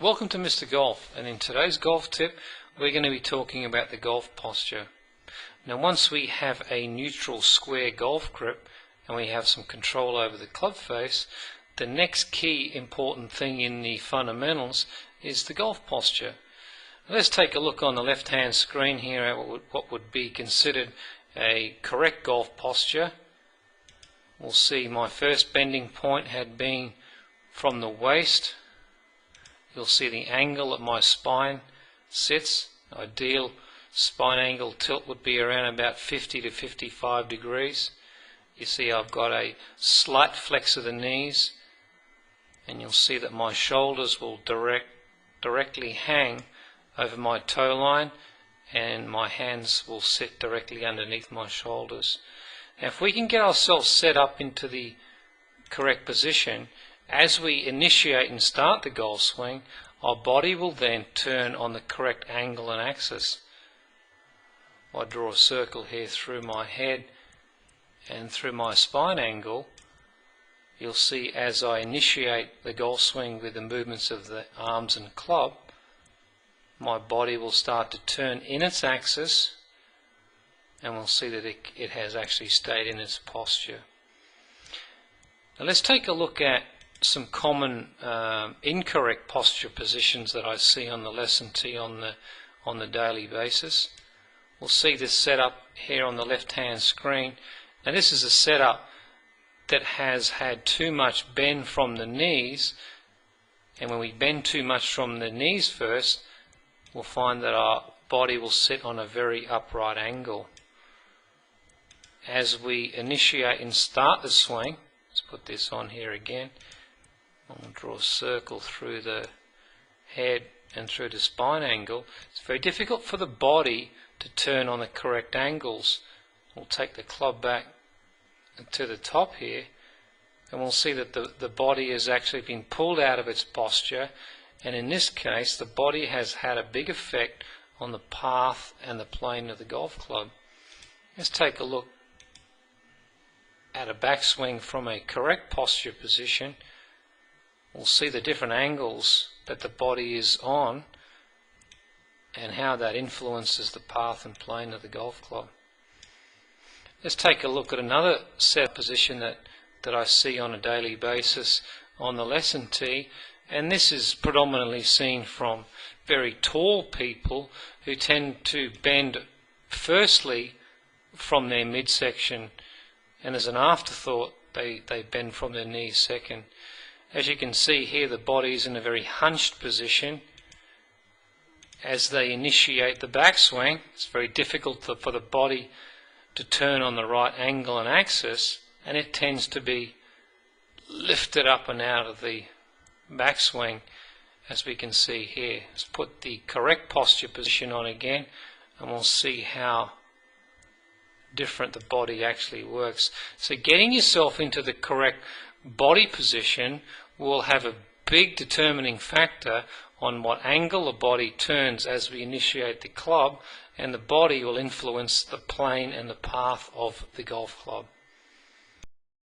Welcome to Mr. Golf, and in today's golf tip we're going to be talking about the golf posture. Now once we have a neutral square golf grip and we have some control over the club face, the next key important thing in the fundamentals is the golf posture. Let's take a look on the left hand screen here at what would be considered a correct golf posture. We'll see my first bending point had been from the waist. You'll see the angle that my spine sits. Ideal spine angle tilt would be around about 50 to 55 degrees. You see I've got a slight flex of the knees, and you'll see that my shoulders will directly hang over my toe line, and my hands will sit directly underneath my shoulders. Now if we can get ourselves set up into the correct position, as we initiate and start the golf swing, our body will then turn on the correct angle and axis. I draw a circle here through my head and through my spine angle. You'll see as I initiate the golf swing with the movements of the arms and club, my body will start to turn in its axis, and we'll see that it has actually stayed in its posture. Now let's take a look at some common incorrect posture positions that I see on the lesson tee on the daily basis. We'll see this setup here on the left hand screen. Now this is a setup that has had too much bend from the knees, and when we bend too much from the knees first, we'll find that our body will sit on a very upright angle. As we initiate and start the swing, let's put this on here again. I'll draw a circle through the head and through the spine angle. It's very difficult for the body to turn on the correct angles. We'll take the club back to the top here, and we'll see that the body has actually been pulled out of its posture, and in this case the body has had a big effect on the path and the plane of the golf club. Let's take a look at a backswing from a correct posture position. We'll see the different angles that the body is on and how that influences the path and plane of the golf club. Let's take a look at another set position that I see on a daily basis on the lesson tee, and this is predominantly seen from very tall people who tend to bend firstly from their midsection, and as an afterthought they bend from their knees second. As you can see here, the body is in a very hunched position. As they initiate the backswing, it's very difficult for the body to turn on the right angle and axis, and it tends to be lifted up and out of the backswing, as we can see here. Let's put the correct posture position on again, and we'll see how different the body actually works. So getting yourself into the correct body position will have a big determining factor on what angle the body turns as we initiate the club, and the body will influence the plane and the path of the golf club.